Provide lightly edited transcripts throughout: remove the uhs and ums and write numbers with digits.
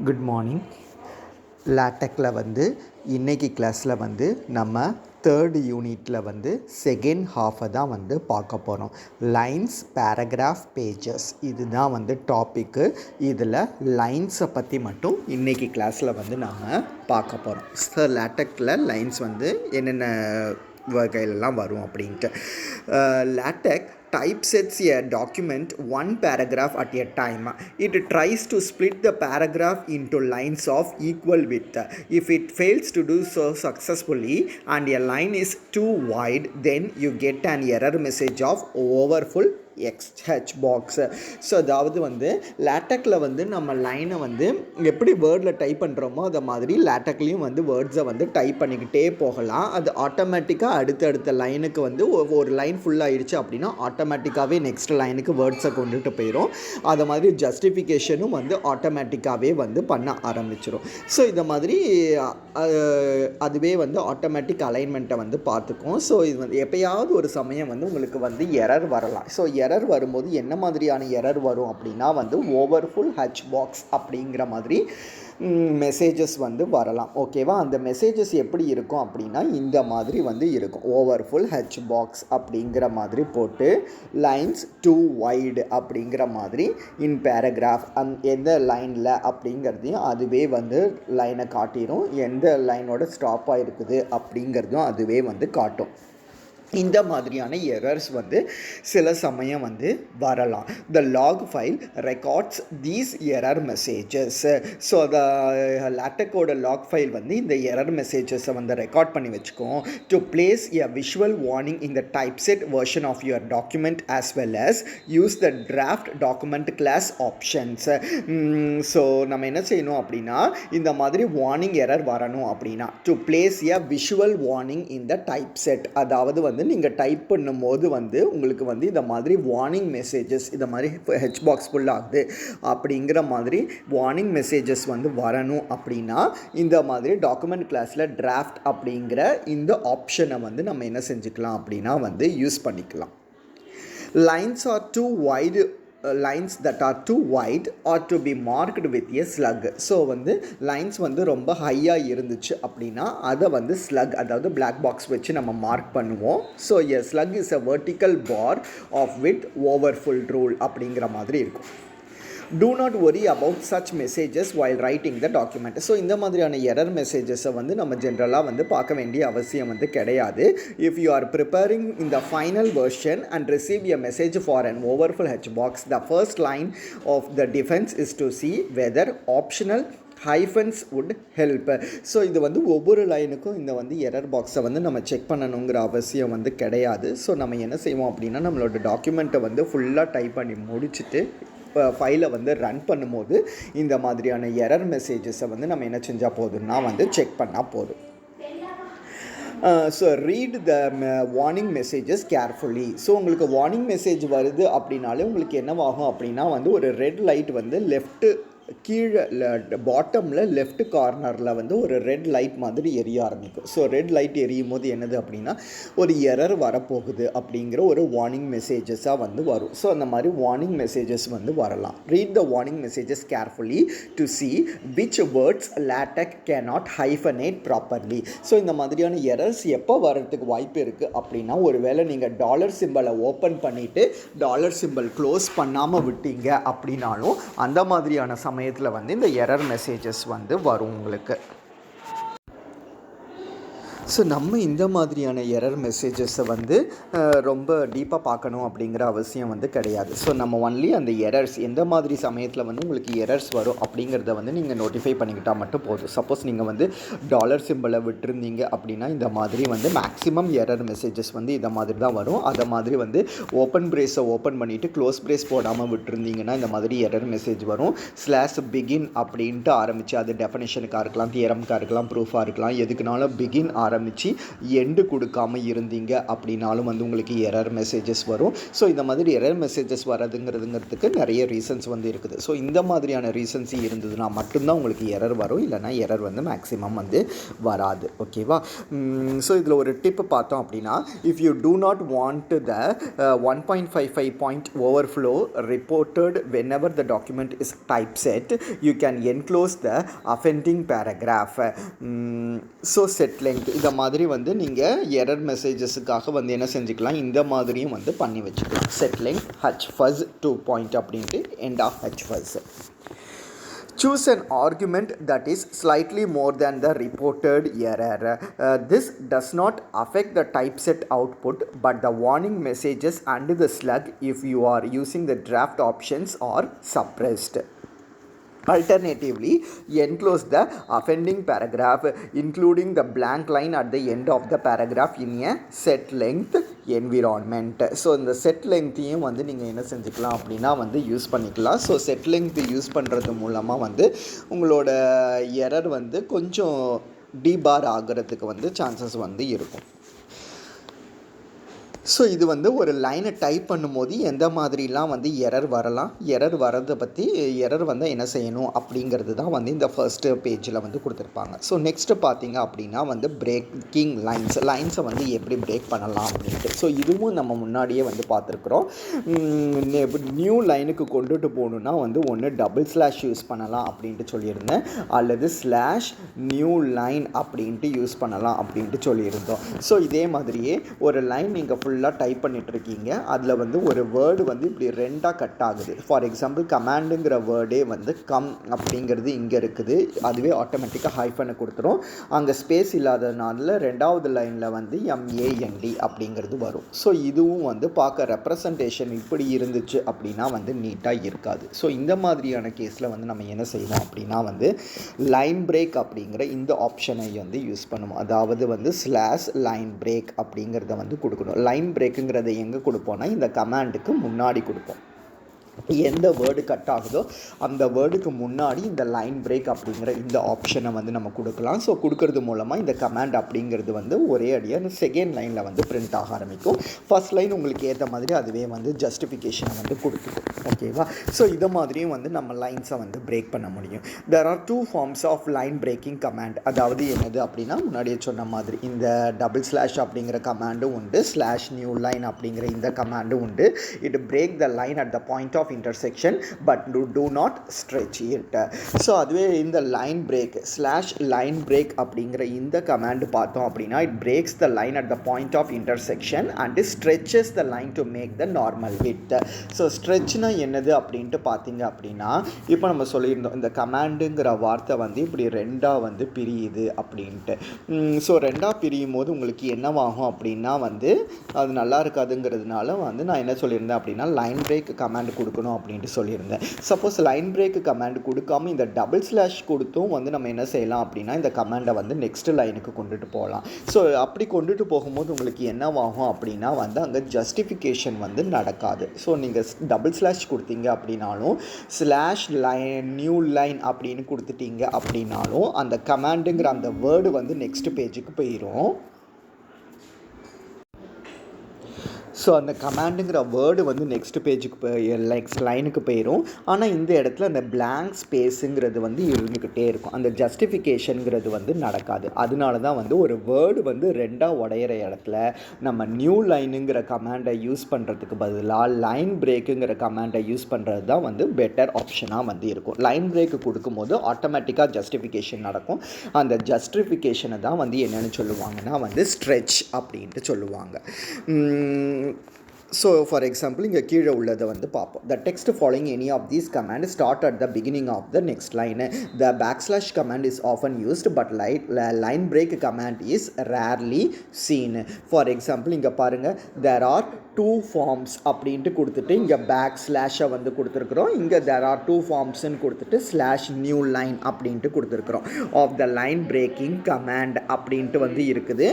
Good morning. லேட்டெக்கில் வந்து இன்றைக்கி கிளாஸில் வந்து நம்ம தேர்ட் யூனிட்டில் வந்து செகண்ட் ஹாஃபை தான் வந்து பார்க்க போகிறோம். லைன்ஸ், பேராகிராஃப், பேஜஸ் இதுதான் வந்து டாப்பிக்கு. இதில் லைன்ஸை பற்றி மட்டும் இன்றைக்கி கிளாஸில் வந்து நாம் பார்க்க போகிறோம். ஸோ லேட்டெக்கில் லைன்ஸ் வந்து என்னென்ன வகையிலலாம் வரும் அப்படின்ட்டு. லேட்டெக் typesets a document one paragraph at a time. It tries to split the paragraph into lines of equal width. If it fails to do so successfully and a line is too wide, then you get an error message of overfull XH box. So அதாவது வந்து லேட்டெக்கில் வந்து நம்ம லைனை வந்து எப்படி வேர்டில் type பண்ணுறோமோ அதை மாதிரி லேட்டெக்லேயும் வந்து வேர்ட்ஸை வந்து டைப் பண்ணிக்கிட்டே போகலாம். அது ஆட்டோமேட்டிக்காக அடுத்தடுத்த லைனுக்கு வந்து ஒரு லைன் ஃபுல்லாகிடுச்சு அப்படின்னா ஆட்டோமேட்டிக்காகவே நெக்ஸ்ட் லைனுக்கு வேர்ட்ஸை கொண்டுட்டு போயிடும். அதை மாதிரி ஜஸ்டிஃபிகேஷனும் வந்து ஆட்டோமேட்டிக்காகவே வந்து பண்ண ஆரம்பிச்சிடும். ஸோ இதை மாதிரி அதுவே வந்து ஆட்டோமேட்டிக் அலைன்மெண்ட்டை வந்து பார்த்துக்கும். ஸோ இது வந்து எப்போயாவது ஒரு சமயம் வந்து உங்களுக்கு வந்து எரர் வரலாம். ஸோ எரர் வரும்போது என்ன மாதிரியான எரர் வரும் அப்படின்னா வந்து ஓவர்ஃபுல் ஹச் பாக்ஸ் அப்படிங்கிற மாதிரி மெசேஜஸ் வந்து வரலாம். ஓகேவா? அந்த மெசேஜஸ் எப்படி இருக்கும் அப்படின்னா இந்த மாதிரி வந்து இருக்கும். ஓவர்ஃபுல் ஹச் பாக்ஸ் அப்படிங்கிற மாதிரி போட்டு லைன்ஸ் டூ வைடு அப்படிங்கிற மாதிரி இன் பேராகிராஃப் எந்த லைனில் அப்படிங்கிறதையும் அதுவே வந்து லைனை காட்டிடும். எந்த லைனோட ஸ்டாப்பாக இருக்குது அப்படிங்கிறதும் அதுவே வந்து காட்டும். இந்த மாதிரியான எரர்ஸ் வந்து சில சமயம் வந்து வரலாம். The log file records these error messages. So the லேட்டெக்கோட லாக் ஃபைல் வந்து இந்த எரர் மெசேஜஸை வந்து ரெக்கார்ட் பண்ணி வச்சுக்கோம். To place a visual warning in the typeset version of your document as well as use the draft document class options. So நம்ம என்ன செய்யணும் அப்படின்னா இந்த மாதிரி வார்னிங் எரர் வரணும் அப்படின்னா to place a visual warning in the typeset, அதாவது வந்து நீங்கள் டைப் பண்ணும்போது வந்து உங்களுக்கு வந்து இந்த மாதிரி வார்னிங் மெசேஜஸ் இந்த மாதிரி ஹெச் பாக்ஸ் ஃபுல் ஆகுது அப்படிங்கிற மாதிரி வார்னிங் மெசேஜஸ் வந்து வரணும் அப்படின்னா இந்த மாதிரி டாக்குமெண்ட் கிளாஸில் டிராஃப்ட் அப்படிங்கிற இந்த ஆப்ஷனை வந்து நம்ம என்ன செஞ்சுக்கலாம் அப்படின்னா வந்து யூஸ் பண்ணிக்கலாம். Lines are too wide lines that are too wide or to be marked with a slug. So வந்து லைன்ஸ் வந்து ரொம்ப ஹையாக இருந்துச்சு அப்படின்னா அதை வந்து ஸ்லக், அதாவது பிளாக் பாக்ஸ் வச்சு நம்ம மார்க் பண்ணுவோம். So a slug is a vertical bar of with overfull rule அப்படிங்கிற மாதிரி இருக்கும். Do not worry about such messages while writing the document. So இந்த மாதிரியான எரர் மெசேஜஸை வந்து நம்ம ஜென்ரலாக வந்து பார்க்க வேண்டிய அவசியம் வந்து கிடையாது. If you are preparing in the final version and receive a message for an overfull H box, the first line of the defence is to see whether optional hyphens would help. So இது வந்து ஒவ்வொரு லைனுக்கும் இந்த வந்து error பாக்ஸை வந்து நம்ம check பண்ணணுங்கிற அவசியம் வந்து கிடையாது. ஸோ நம்ம என்ன செய்வோம் அப்படின்னா நம்மளோட டாக்குமெண்ட்டை வந்து ஃபுல்லாக டைப் பண்ணி முடிச்சுட்டு ஃபைலை வந்து ரன் பண்ணும்போது இந்த மாதிரியான எரர் மெசேஜஸை வந்து நம்ம என்ன செஞ்சால் போதும்னா வந்து செக் பண்ணால் போதும். So read the warning messages carefully. So உங்களுக்கு வார்னிங் மெசேஜ் வருது அப்படின்னாலே உங்களுக்கு என்னவாகும் அப்படின்னா வந்து ஒரு ரெட் லைட் வந்து லெஃப்ட்டு கீழே பாட்டமில் லெஃப்ட் கார்னரில் வந்து ஒரு ரெட் லைட் மாதிரி எரிய ஆரம்பிக்கும். ஸோ ரெட் லைட் எரியும் போது என்னது அப்படின்னா ஒரு எரர் வரப்போகுது அப்படிங்கிற ஒரு வார்னிங் மெசேஜஸாக வந்து வரும். ஸோ அந்த மாதிரி வார்னிங் மெசேஜஸ் வந்து வரலாம். Read the warning messages carefully to see which words LaTeX cannot hyphenate properly. So இந்த மாதிரியான எரர்ஸ் எப்போ வர்றதுக்கு வாய்ப்பு இருக்குது அப்படின்னா ஒருவேளை நீங்கள் டாலர் சிம்பலை ஓப்பன் பண்ணிவிட்டு டாலர் சிம்பல் க்ளோஸ் பண்ணாமல் விட்டீங்க அப்படின்னாலும் அந்த மாதிரியான சமயத்தில் வந்து இந்த எரர் மெசேஜஸ் வந்து வரும் உங்களுக்கு. ஸோ நம்ம இந்த மாதிரியான எரர் மெசேஜஸை வந்து ரொம்ப டீப்பாக பார்க்கணும் அப்படிங்கிற அவசியம் வந்து கிடையாது. ஸோ நம்ம ஒன்லி அந்த எரர்ஸ் எந்த மாதிரி சமயத்தில் வந்து உங்களுக்கு எரர்ஸ் வரும் அப்படிங்கிறத வந்து நீங்கள் நோட்டிஃபை பண்ணிக்கிட்டால் மட்டும் போதும். சப்போஸ் நீங்கள் வந்து டாலர் சிம்பிளை விட்டுருந்தீங்க அப்படின்னா இந்த மாதிரி வந்து மேக்ஸிமம் எரர் மெசேஜஸ் வந்து இந்த மாதிரி தான் வரும். அதை மாதிரி வந்து ஓப்பன் பிரேஸை ஓப்பன் பண்ணிவிட்டு க்ளோஸ் பிரேஸ் போடாமல் விட்டுருந்தீங்கன்னா இந்த மாதிரி எரர் மெசேஜ் வரும். ஸ்லாஷ் பிகின் அப்படின்ட்டு ஆரம்பித்து அது டெஃபனிஷனுக்காக இருக்கலாம், தியரம்காக இருக்கலாம், ப்ரூஃபாக இருக்கலாம், எதுக்குனாலும் பிகின் ஆரம்பித்து எண்டு கொடுக்காமல் இருந்தீங்க அப்படின்னாலும் வந்து உங்களுக்கு எரர் மெசேஜஸ் வரும். ஸோ இந்த மாதிரி எரர் மெசேஜஸ் வரதுங்கிறதுக்கு நிறைய ரீசன்ஸ் வந்து இருக்குது. ஸோ இந்த மாதிரியான ரீசன்ஸ் இருந்ததுன்னா மட்டும்தான் உங்களுக்கு எரர் வரும், இல்லைனா எரர் வந்து மேக்ஸிமம் வந்து வராது. ஓகேவா? ஸோ இதில் ஒரு டிப் பார்த்தோம் அப்படின்னா, if you do not want the 1.55 point overflow reported whenever the document is typeset, you can enclose the offending paragraph. So set length இந்த மாதிரி வந்து நீங்கள் எரர் மெசேஜஸுக்காக வந்து என்ன செஞ்சுக்கலாம், இந்த மாதிரியும் வந்து பண்ணி வச்சுக்கலாம். செட் லெங்க் hfuzz 2 point அப்படின்ட்டு end of hfuzz. Choose an argument that is slightly more than the reported error. This does not affect the typeset output, but the warning messages and the slug if you are using the draft options are suppressed. Alternatively, enclose the offending paragraph, including the blank line at the end of the paragraph in a set length environment. So இந்த set லெங்க்த்தையும் வந்து நீங்கள் என்ன செஞ்சுக்கலாம் அப்படின்னா வந்து use பண்ணிக்கலாம். So set length use பண்ணுறது மூலமாக வந்து உங்களோட எரர் வந்து கொஞ்சம் டீபார் ஆகிறதுக்கு வந்து சான்சஸ் வந்து இருக்கும். ஸோ இது வந்து ஒரு லைனை டைப் பண்ணும்போது எந்த மாதிரிலாம் வந்து எரர் வரலாம், எரர் வரதை பற்றி எரர் வந்து என்ன செய்யணும் அப்படிங்கிறது தான் வந்து இந்த ஃபர்ஸ்ட்டு பேஜில் வந்து கொடுத்துருப்பாங்க. ஸோ நெக்ஸ்ட்டு பார்த்தீங்க அப்படின்னா வந்து பிரேக்கிங் லைன்ஸை வந்து எப்படி பிரேக் பண்ணலாம் அப்படின்ட்டு. ஸோ இதுவும் நம்ம முன்னாடியே வந்து பார்த்துருக்குறோம். நியூ லைனுக்கு கொண்டுட்டு போகணுன்னா வந்து ஒன்று டபுள் ஸ்லாஷ் யூஸ் பண்ணலாம் அப்படின்ட்டு சொல்லியிருந்தேன், அல்லது ஸ்லாஷ் நியூ லைன் அப்படின்ட்டு யூஸ் பண்ணலாம் அப்படின்ட்டு சொல்லியிருந்தோம். ஸோ இதே மாதிரியே ஒரு லைன் நீங்கள் ஃபுல்லாக டைப் பண்ணிட்டுருக்கீங்க, அதில் வந்து ஒரு வேர்டு வந்து இப்படி ரெண்டாக கட் ஆகுது. ஃபார் எக்ஸாம்பிள் கமாண்டுங்கிற வேர்டே வந்து கம் அப்படிங்கிறது இங்கே இருக்குது, அதுவே ஆட்டோமேட்டிக்காக ஹைஃபனை கொடுத்துரும். அங்கே ஸ்பேஸ் இல்லாததுனால ரெண்டாவது லைனில் வந்து MAND அப்படிங்கிறது வரும். ஸோ இதுவும் வந்து பார்க்க ரெப்ரசன்டேஷன் இப்படி இருந்துச்சு அப்படின்னா வந்து நீட்டாக இருக்காது. ஸோ இந்த மாதிரியான கேஸில் வந்து நம்ம என்ன செய்வோம் அப்படின்னா வந்து லைன் பிரேக் அப்படிங்கிற இந்த ஆப்ஷனை வந்து யூஸ் பண்ணுவோம். அதாவது வந்து ஸ்லாஷ் லைன் பிரேக் அப்படிங்கிறத வந்து கொடுக்கணும். லைன் பிரேக்குங்கிறத எங்கே கொடுப்போம்னா இந்த கமாண்டுக்கு முன்னாடி கொடுப்போம். எந்த வேர்டு கட் ஆகுதோ அந்த வேர்டுக்கு முன்னாடி இந்த லைன் பிரேக் அப்படிங்கிற இந்த ஆப்ஷனை வந்து நம்ம கொடுக்கலாம். ஸோ கொடுக்கறது மூலமாக இந்த கமாண்ட் அப்படிங்கிறது வந்து ஒரே அடியாக செகண்ட் லைனில் வந்து பிரிண்ட் ஆக ஆரம்பிக்கும். ஃபர்ஸ்ட் லைன் உங்களுக்கு ஏற்ற மாதிரி அதுவே வந்து ஜஸ்டிஃபிகேஷனை வந்து கொடுத்துக்கும். ஓகேவா? ஸோ இதை மாதிரியும் வந்து நம்ம லைன்ஸை வந்து பிரேக் பண்ண முடியும். There are 2 forms of line breaking command. அதாவது என்னது அப்படின்னா முன்னாடியே சொன்ன மாதிரி இந்த டபுள் ஸ்லாஷ் அப்படிங்கிற கமாண்டும் உண்டு, ஸ்லாஷ் நியூ லைன் அப்படிங்கிற இந்த கமாண்டும் உண்டு. It break the line at the point of intersection but do not stretch it. So அதுவே இந்த line break slash line break அப்படிங்கிற இந்த கமாண்ட் பார்த்தோம் அப்படின்னா it breaks the line at the point of intersection and stretches the line to make the normal width. So ஸ்ட்ரெச்னா என்னது அப்படின்ட்டு பார்த்தீங்க அப்படின்னா இப்போ நம்ம சொல்லியிருந்தோம் இந்த கமாண்டுங்கிற வார்த்தை வந்து இப்படி ரெண்டாக வந்து பிரியுது அப்படின்ட்டு. ஸோ ரெண்டாக பிரியும் போது உங்களுக்கு என்னவாகும் அப்படின்னா வந்து அது நல்லா இருக்காதுங்கிறதுனால வந்து நான் என்ன சொல்லியிருந்தேன் அப்படின்னா லைன் பிரேக் கமாண்ட் கொடுக்கணும் அப்படின்ட்டு சொல்லியிருந்தேன். சப்போஸ் லைன் பிரேக் கமாண்ட் கொடுக்காம இந்த டபுள் ஸ்லாஷ் கொடுத்தும் வந்து நம்ம என்ன செய்யலாம் அப்படின்னா இந்த கமாண்டை வந்து நெக்ஸ்ட் லைனுக்கு கொண்டுட்டு போகலாம். ஸோ அப்படி கொண்டுட்டு போகும்போது உங்களுக்கு என்னவாகும் அப்படின்னா வந்து அங்கே ஜஸ்டிஃபிகேஷன் வந்து நடக்காது. ஸோ நீங்கள் டபுள் ஸ்லாஷ் கொடுத்தீங்க அப்படின்னாலும் ஸ்லாஷ் லைன் நியூ லைன் அப்படின்னு கொடுத்துட்டீங்க அப்படின்னாலும் அந்த கமாண்டுங்கிற அந்த வேர்டு வந்து நெக்ஸ்ட் பேஜுக்கு போயிடும். ஸோ அந்த கமாண்டுங்கிற வேர்டு வந்து நெக்ஸ்ட் பேஜுக்கு நெக்ஸ்ட் லைனுக்கு போயிடும். ஆனால் இந்த இடத்துல அந்த பிளாங்க் ஸ்பேஸுங்கிறது வந்து இருந்துக்கிட்டே இருக்கும். அந்த ஜஸ்டிஃபிகேஷனுங்கிறது வந்து நடக்காது. அதனால தான் வந்து ஒரு வேர்டு வந்து ரெண்டாக உடையிற இடத்துல நம்ம நியூ லைனுங்கிற கமாண்டை யூஸ் பண்ணுறதுக்கு பதிலாக லைன் பிரேக்குங்கிற கமாண்டை யூஸ் பண்ணுறது தான் வந்து பெட்டர் ஆப்ஷனாக வந்து இருக்கும். லைன் பிரேக்கு கொடுக்கும்போது ஆட்டோமேட்டிக்காக ஜஸ்டிஃபிகேஷன் நடக்கும். அந்த ஜஸ்டிஃபிகேஷனை தான் வந்து என்னென்னு சொல்லுவாங்கன்னா வந்து ஸ்ட்ரெச் அப்படின்ட்டு சொல்லுவாங்க. ஸோ ஃபார் எக்ஸாம்பிள் இங்கே கீழே உள்ளதை வந்து பார்ப்போம். The text following any of these command start at the beginning of the next line. The backslash command is often used but line break command is rarely seen. For example இங்கே பாருங்கள், there are 2 forms அப்படின்ட்டு கொடுத்துட்டு இங்கே back ஸ்லாஷை வந்து கொடுத்துருக்குறோம். இங்கே there are 2 formsன்னு கொடுத்துட்டு slash new line அப்படின்ட்டு கொடுத்துருக்குறோம். Of the line breaking command அப்படின்ட்டு வந்து இருக்குது.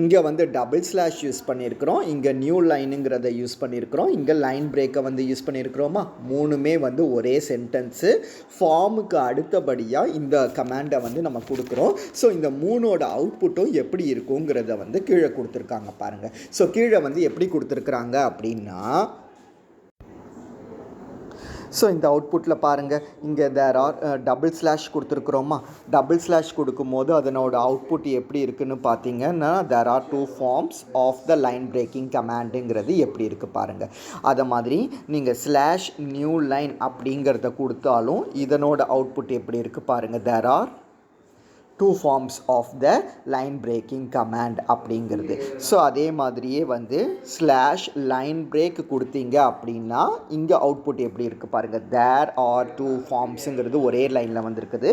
இங்கே வந்து டபுள் ஸ்லாஷ் யூஸ் பண்ணியிருக்கிறோம், இங்கே நியூ லைனுங்கிறத யூஸ் பண்ணியிருக்கிறோம், இங்கே லைன் பிரேக்கை வந்து யூஸ் பண்ணியிருக்கிறோமா. மூணுமே வந்து ஒரே சென்டென்ஸு. ஃபார்முக்கு அடுத்தபடியாக இந்த கமாண்டை வந்து நம்ம கொடுக்குறோம். ஸோ இந்த மூணோட அவுட்புட்டும் எப்படி இருக்குங்கிறத வந்து கீழே கொடுத்துருக்காங்க பாருங்கள். ஸோ கீழே வந்து எப்படி கொடுத்துருக்குறாங்க அப்படின்னா, ஸோ இந்த அவுட்புட்டில் பாருங்கள், இங்கே தேர் ஆர் டபுள் ஸ்லாஷ் கொடுத்துருக்குறோமா. டபுள் ஸ்லாஷ் கொடுக்கும்போது அதனோட அவுட்புட் எப்படி இருக்குதுன்னு பார்த்தீங்கன்னா, there are 2 forms of the line breaking கமாண்டுங்கிறது எப்படி இருக்குது பாருங்கள். அதை மாதிரி நீங்கள் ஸ்லாஷ் நியூ லைன் அப்படிங்கிறத கொடுத்தாலும் இதனோட அவுட்புட் எப்படி இருக்குது பாருங்கள். There are 2 forms of the line breaking command அப்படிங்கிறது. ஸோ அதே மாதிரியே வந்து ஸ்லாஷ் லைன் பிரேக் கொடுத்தீங்க அப்படின்னா இங்கே அவுட்புட் எப்படி இருக்குது பாருங்கள். தேர் ஆர் 2 formsங்கிறது ஒரே லைனில் வந்துருக்குது.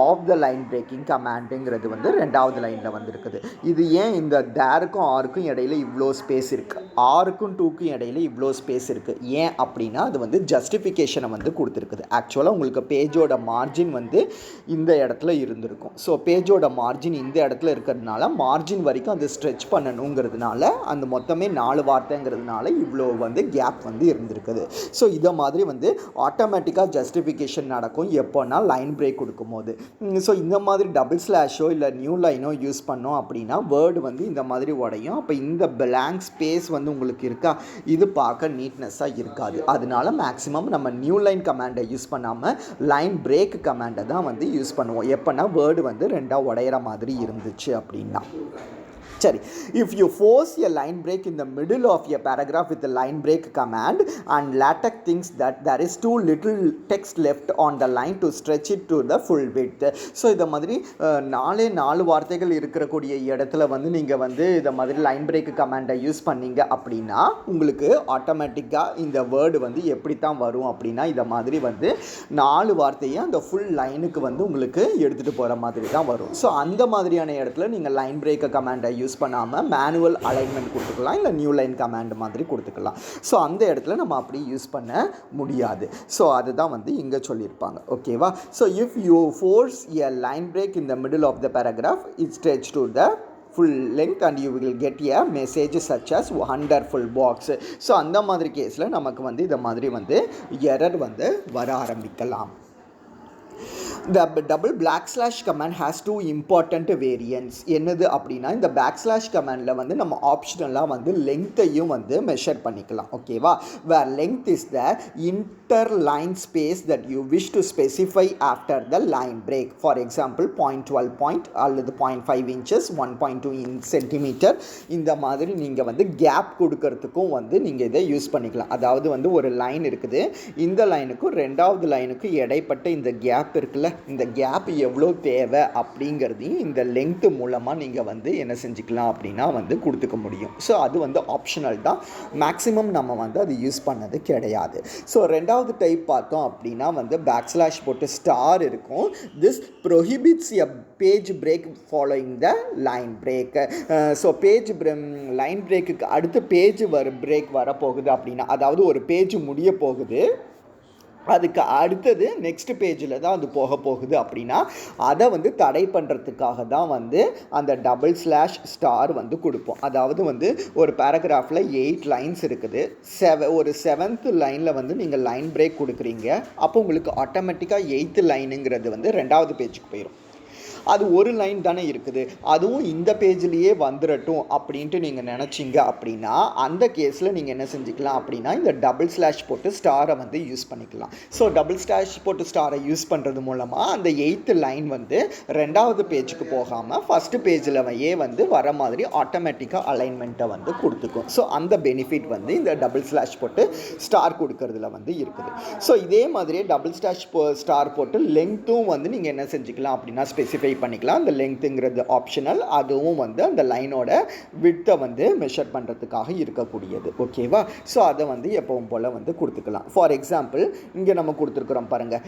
ஆஃப் த லைன் பிரேக்கிங் கமாண்டுங்கிறது வந்து ரெண்டாவது லைனில் வந்துருக்குது. இது ஏன் இந்த தேருக்கும் ஆருக்கும் இடையில இவ்வளோ ஸ்பேஸ் இருக்குது, ஆருக்கும் 2க்கும் இடையில இவ்வளோ ஸ்பேஸ் இருக்குது, ஏன் அப்படின்னா அது வந்து ஜஸ்டிஃபிகேஷனை வந்து கொடுத்துருக்குது. ஆக்சுவலாக உங்களுக்கு பேஜோட மார்ஜின் வந்து இந்த இடத்துல இருந்திருக்கும். ஸோ பேஜோட மார்ஜின் இந்த இடத்துல இருக்கிறதுனால மார்ஜின் வரைக்கும் அது ஸ்ட்ரெச் பண்ணணுங்கிறதுனால அந்த மொத்தமே 4 வார்த்தைங்கிறதுனால இவ்வளோ வந்து கேப் வந்து இருந்திருக்குது. ஸோ இதை மாதிரி வந்து ஆட்டோமேட்டிக்காக ஜஸ்டிஃபிகேஷன் நடக்கும் எப்போனா லைன் பிரேக் கொடுக்கும்போது. ஸோ இந்த மாதிரி டபுள் ஸ்லாஷோ இல்லை நியூ லைனோ யூஸ் பண்ணோம் அப்படின்னா வேர்டு வந்து இந்த மாதிரி உடையும். அப்போ இந்த பிளாங்க் ஸ்பேஸ் வந்து உங்களுக்கு இருக்கா, இது பார்க்க நீட்னஸாக இருக்காது. அதனால மேக்ஸிமம் நம்ம நியூ லைன் கமாண்டை யூஸ் பண்ணாமல் லைன் பிரேக் கமாண்டை தான் வந்து யூஸ் பண்ணுவோம். எப்போனா வேர்டு வந்து ரெண்டாக உடையிற மாதிரி இருந்துச்சு அப்படின்னா. சரி, if you force a line break in the middle of a paragraph with the line break command and LaTeX thinks that there is too little text left on the line to stretch it to the full width. So இதை மாதிரி 4 வார்த்தைகள் இருக்கக்கூடிய இடத்துல வந்து நீங்கள் வந்து இதை மாதிரி லைன் பிரேக் கமாண்டை யூஸ் பண்ணீங்க அப்படின்னா உங்களுக்கு ஆட்டோமேட்டிக்காக இந்த வேர்டு வந்து எப்படி தான் வரும் அப்படின்னா இதை மாதிரி வந்து 4 வார்த்தையை அந்த ஃபுல் லைனுக்கு வந்து உங்களுக்கு எடுத்துகிட்டு போகிற மாதிரி தான் வரும். ஸோ அந்த மாதிரியான இடத்துல நீங்கள் லைன் பிரேக் கமாண்டை யூஸ் பண்ணாமல் மேனுவல் அலைன்மெண்ட் கொடுத்துக்கலாம், இல்லை நியூ லைன் கமாண்ட் மாதிரி கொடுத்துக்கலாம். ஸோ அந்த இடத்துல நம்ம அப்படி யூஸ் பண்ண முடியாது. ஸோ அதுதான் வந்து இங்கே சொல்லியிருப்பாங்க. ஓகேவா. So if you force a line break in the middle of the paragraph it stretch to the full length and you will get a message such as wonderful box. So அந்த மாதிரி கேஸில் நமக்கு வந்து இந்த மாதிரி வந்து எரர் வந்து வர ஆரம்பிக்கலாம். The double backslash command has 2 important variants. என்னது அப்படின்னா இந்த பேக்ஸ்லாஷ் கமாண்டில் வந்து நம்ம ஆப்ஷனலாக வந்து லெங்த்தையும் வந்து மெஷர் பண்ணிக்கலாம். ஓகேவா. Where length is the interline space that you wish to specify after the line break. For example 0.12 அல்லது 0.5 inches 1.2 centimeter. இந்த மாதிரி நீங்கள் வந்து கேப் கொடுக்கறதுக்கும் வந்து நீங்கள் இதை யூஸ் பண்ணிக்கலாம். அதாவது வந்து ஒரு லைன் இருக்குது, இந்த லைனுக்கும் ரெண்டாவது லைனுக்கும் இடைப்பட்ட இந்த கேப் இருக்குல்ல, இந்த கேப் எவ்வளோ தேவை அப்படிங்கிறதையும் இந்த லெங்க்த்து மூலமாக நீங்கள் வந்து என்ன செஞ்சுக்கலாம் அப்படின்னா வந்து கொடுத்துக்க முடியும். ஸோ அது வந்து ஆப்ஷனல் தான், மேக்ஸிமம் நம்ம வந்து அது யூஸ் பண்ணது கிடையாது. ஸோ ரெண்டாவது டைப் பார்த்தோம் அப்படின்னா வந்து பேக்ஸ்லாஷ் போட்டு ஸ்டார் இருக்கும். This prohibits a page break following the line break. So line பிரேக்குக்கு அடுத்து பேஜ் பிரேக் வரப்போகுது அப்படின்னா, அதாவது ஒரு பேஜ் முடிய போகுது, அதுக்கு அடுத்தது நெக்ஸ்ட் பேஜில் தான் அது போகுது அப்படின்னா அதை வந்து தடை பண்ணுறதுக்காக தான் வந்து அந்த டபுள் ஸ்லாஷ் ஸ்டார் வந்து கொடுப்போம். அதாவது வந்து ஒரு பேராகிராஃபில் 8 லைன்ஸ் இருக்குது, ஒரு 7th லைனில் வந்து நீங்கள் லைன் பிரேக் கொடுக்குறீங்க. அப்போ உங்களுக்கு ஆட்டோமேட்டிக்காக 8th லைனுங்கிறது வந்து ரெண்டாவது பேஜுக்கு போயிடும். அது ஒரு லைன் தானே இருக்குது, அதுவும் இந்த பேஜ்லேயே வந்துடட்டும் அப்படின்ட்டு நீங்கள் நினச்சிங்க அப்படின்னா அந்த கேஸில் நீங்கள் என்ன செஞ்சுக்கலாம் அப்படின்னா இந்த டபுள் ஸ்லாஷ் போட்டு ஸ்டாரை வந்து யூஸ் பண்ணிக்கலாம். ஸோ டபுள் ஸ்லாஷ் போட்டு ஸ்டாரை யூஸ் பண்ணுறது மூலமாக அந்த 8th லைன் வந்து ரெண்டாவது பேஜுக்கு போகாமல் ஃபஸ்ட்டு பேஜில் வந்து வர மாதிரி ஆட்டோமேட்டிக்காக அலைன்மெண்ட்டை வந்து கொடுத்துக்கும். ஸோ அந்த பெனிஃபிட் வந்து இந்த டபுள் ஸ்லாஷ் போட்டு ஸ்டார் கொடுக்கறதுல வந்து இருக்குது. ஸோ இதே மாதிரியே டபுள் ஸ்லாஷ் ஸ்டார் போட்டு லெங்க்த்தும் வந்து நீங்கள் என்ன செஞ்சுக்கலாம் அப்படின்னா ஸ்பெசிஃபை பண்ணிக்கலாம். அந்த லெங்க்த்துங்கிறது ஆப்ஷனல், அதுவும் வந்து அந்த லைனோட விட்த்தை வந்து மெஷர் பண்ணுறதுக்காக இருக்கக்கூடியது. ஓகேவா? ஸோ அதை வந்து எப்பவும் போல் வந்து கொடுத்துக்கலாம். ஃபார் எக்ஸாம்பிள் இங்கே நம்ம கொடுத்துருக்குறோம் பாருங்கள்,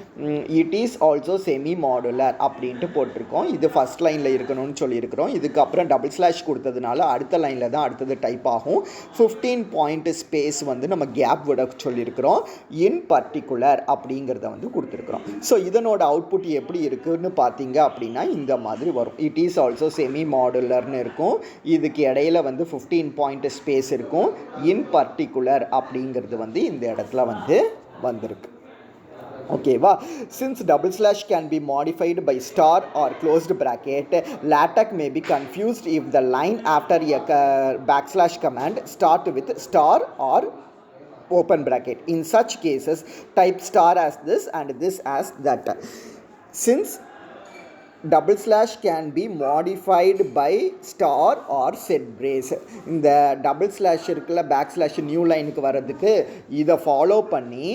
it is also semi modular அப்படின்ட்டு போட்டிருக்கோம். இது ஃபஸ்ட் லைனில் இருக்கணும்னு சொல்லியிருக்கிறோம். இதுக்கப்புறம் டபுள் ஸ்லாஷ் கொடுத்ததுனால அடுத்த லைனில் தான் அடுத்தது டைப் ஆகும். 15 பாயிண்ட் ஸ்பேஸ் வந்து நம்ம கேப் விட சொல்லியிருக்கிறோம். இன் பர்டிகுலர் அப்படிங்கிறத வந்து கொடுத்துருக்குறோம். ஸோ இதனோட அவுட்புட் எப்படி இருக்குதுன்னு பார்த்தீங்க அப்படின்னா இந்த மாதிரி வரும். இட் இஸ் ஆல்சோ செமி மாடுலர்னு இருக்கும். இதுக்கு இடையில வந்து 15 பாயிண்ட் ஸ்பேஸ் இருக்கும். இன் பர்டிகுலர் அப்படிங்கிறது வந்து இந்த இடத்துல வந்து வந்திருக்கு. ஓகேவா? Since double slash can be modified by star or closed bracket, LaTeX may be confused if the line after a backslash command start with star or open bracket. In such cases, type star as this and this as that. Since double slash can be modified by star or set brace, இந்த double slash இருக்குல்ல, back slash new லைனுக்கு வர்றதுக்கு இதை follow பண்ணி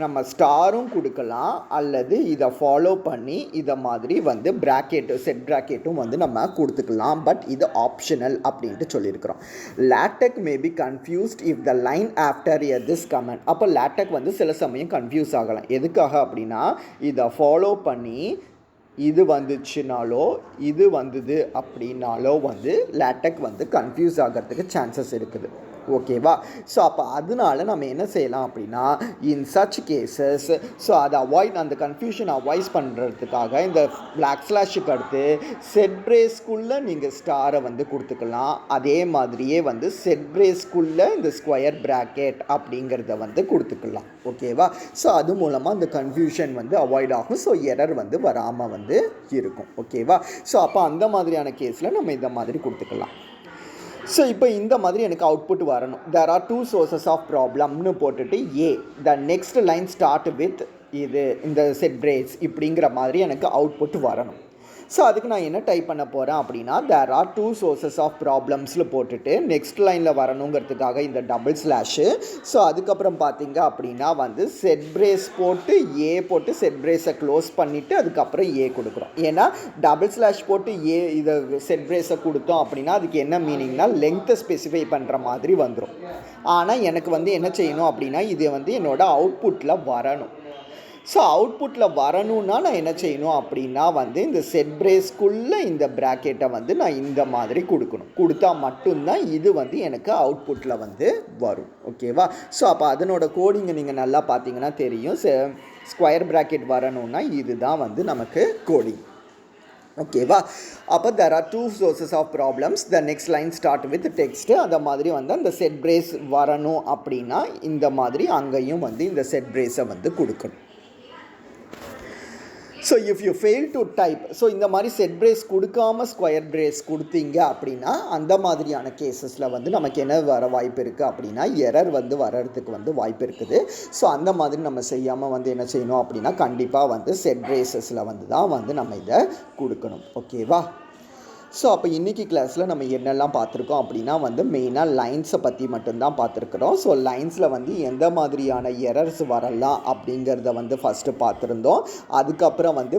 நம்ம ஸ்டாரும் கொடுக்கலாம், அல்லது இதை ஃபாலோ பண்ணி இதை மாதிரி வந்து ப்ராக்கெட்டு செட் ப்ராக்கெட்டும் வந்து நம்ம கொடுத்துக்கலாம். பட் இது ஆப்ஷனல் அப்படின்ட்டு சொல்லியிருக்கிறோம். LaTeX may be confused if the line after this comment. அப்போ LaTeX வந்து சில சமயம் கன்ஃபியூஸ் ஆகலாம். எதுக்காக அப்படின்னா இதை ஃபாலோ பண்ணி இது வந்துச்சுனாலோ இது வந்தது அப்படின்னாலோ வந்து LaTeX வந்து கன்ஃபியூஸ் ஆகிறதுக்கு சான்சஸ் இருக்குது. ஓகேவா? ஸோ அப்போ அதனால நம்ம என்ன செய்யலாம் அப்படின்னா இன் சச் கேசஸ், ஸோ அதை அந்த கன்ஃபியூஷன் அவாய்ட் பண்ணுறதுக்காக இந்த பிளாக் ஸ்லாஷுக்கு அடுத்து செட் பிரேஸ்க்குள்ளே நீங்கள் ஸ்டாரை வந்து கொடுத்துக்கலாம். அதே மாதிரியே வந்து செட் பிரேஸ்க்குள்ளே இந்த ஸ்கொயர் ப்ராக்கெட் அப்படிங்கிறத வந்து கொடுத்துக்கலாம். ஓகேவா? ஸோ அது மூலமாக அந்த கன்ஃபியூஷன் வந்து அவாய்ட் ஆகும். ஸோ எரர் வந்து வராமல் வந்து இருக்கும். ஓகேவா? ஸோ அப்போ அந்த மாதிரியான கேஸில் நம்ம இந்த மாதிரி கொடுத்துக்கலாம். ஸோ இப்போ இந்த மாதிரி எனக்கு அவுட்புட் வரணும். தேர் ஆர் 2 sources ஆஃப் ப்ராப்ளம்னு போட்டுட்டு த நெக்ஸ்ட் லைன் ஸ்டார்ட் வித் இது இந்த செட் பிரேஸ் இப்படிங்கிற மாதிரி எனக்கு அவுட்புட் வரணும். ஸோ அதுக்கு நான் என்ன டைப் பண்ண போகிறேன் அப்படின்னா தேர் ஆர் 2 sources ஆஃப் ப்ராப்ளம்ஸில் போட்டுட்டு நெக்ஸ்ட் லைனில் வரணுங்கிறதுக்காக இந்த டபுள் ஸ்லாஷு. ஸோ அதுக்கப்புறம் பார்த்தீங்க அப்படின்னா வந்து செட் பிரேஸ் போட்டு செட் பிரேஸை க்ளோஸ் பண்ணிவிட்டு அதுக்கப்புறம் கொடுக்குறோம். ஏன்னா டபுள் ஸ்லாஷ் போட்டு இதை செட் பிரேஸை கொடுத்தோம் அப்படின்னா அதுக்கு என்ன மீனிங்னா லெங்க்த்தை ஸ்பெசிஃபை பண்ணுற மாதிரி வந்துடும். ஆனால் எனக்கு வந்து என்ன செய்யணும் அப்படின்னா இது வந்து என்னோடய அவுட்புட்டில் வரணும். ஸோ அவுட்புட்டில் வரணுன்னா நான் என்ன செய்யணும் அப்படின்னா வந்து இந்த செட் பிரேஸ்க்குள்ளே இந்த ப்ராக்கெட்டை வந்து நான் இந்த மாதிரி கொடுத்தா மட்டும்தான் இது வந்து எனக்கு அவுட்புட்டில் வந்து வரும். ஓகேவா? ஸோ அப்போ அதனோட கோடிங்கை நீங்கள் நல்லா பார்த்தீங்கன்னா தெரியும். ஸ்கொயர் ப்ராக்கெட் வரணுன்னா இதுதான் வந்து நமக்கு கோடிங். ஓகேவா? அப்போ there are 2 sources of problems. The next line start with text. அந்த மாதிரி வந்து அந்த செட் பிரேஸ் வரணும் அப்படின்னா இந்த மாதிரி அங்கேயும் வந்து இந்த செட் பிரேஸை வந்து கொடுக்கணும். So if you fail to type, so இந்த மாதிரி செட் பிரேஸ் கொடுக்காமல் ஸ்கொயர் பிரேஸ் கொடுத்தீங்க அப்படின்னா அந்த மாதிரியான கேசஸில் வந்து நமக்கு என்ன வர வாய்ப்பு இருக்குது அப்படின்னா எரர் வந்து வர்றதுக்கு வந்து வாய்ப்பு இருக்குது. ஸோ அந்த மாதிரி நம்ம செய்யாமல் வந்து என்ன செய்யணும் அப்படின்னா கண்டிப்பாக வந்து செட் பிரேசஸில் வந்து தான் வந்து நம்ம இதை கொடுக்கணும். ஓகேவா? ஸோ அப்போ இன்றைக்கி கிளாஸில் நம்ம என்னெல்லாம் பார்த்துருக்கோம் அப்படின்னா வந்து மெயினாக லைன்ஸை பற்றி மட்டும்தான் பார்த்துருக்குறோம். ஸோ லைன்ஸில் வந்து எந்த மாதிரியான எரர்ஸ் வரலாம் அப்படிங்கிறத வந்து ஃபஸ்ட்டு பார்த்துருந்தோம். அதுக்கப்புறம் வந்து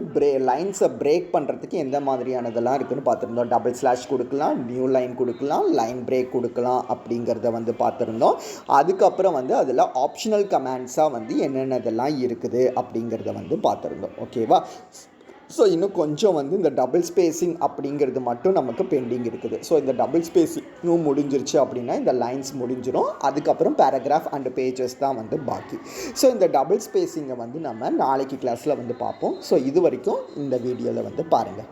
லைன்ஸை பிரேக் பண்ணுறதுக்கு எந்த மாதிரியானதெல்லாம் இருக்குதுன்னு பார்த்துருந்தோம். டபுள் ஸ்லாஷ் கொடுக்கலாம், நியூ லைன் கொடுக்கலாம், லைன் பிரேக் கொடுக்கலாம் அப்படிங்கிறத வந்து பார்த்துருந்தோம். அதுக்கப்புறம் வந்து அதில் ஆப்ஷனல் கமாண்ட்ஸாக வந்து என்னென்னதெல்லாம் இருக்குது அப்படிங்கிறத வந்து பார்த்துருந்தோம். ஓகேவா? ஸோ இன்னும் கொஞ்சம் வந்து இந்த டபுள் ஸ்பேஸிங் அப்படிங்கிறது மட்டும் நமக்கு பெண்டிங் இருக்குது. ஸோ இந்த டபுள் ஸ்பேஸிங்கும் முடிஞ்சிருச்சு அப்படின்னா இந்த லைன்ஸ் முடிஞ்சிடும். அதுக்கப்புறம் பேராகிராஃப் அண்ட் பேஜஸ் தான் வந்து பாக்கி. ஸோ இந்த டபுள் ஸ்பேஸிங்கை வந்து நம்ம நாளைக்கு கிளாஸில் வந்து பார்ப்போம். ஸோ இது வரைக்கும் இந்த வீடியோவில் வந்து பாருங்கள்.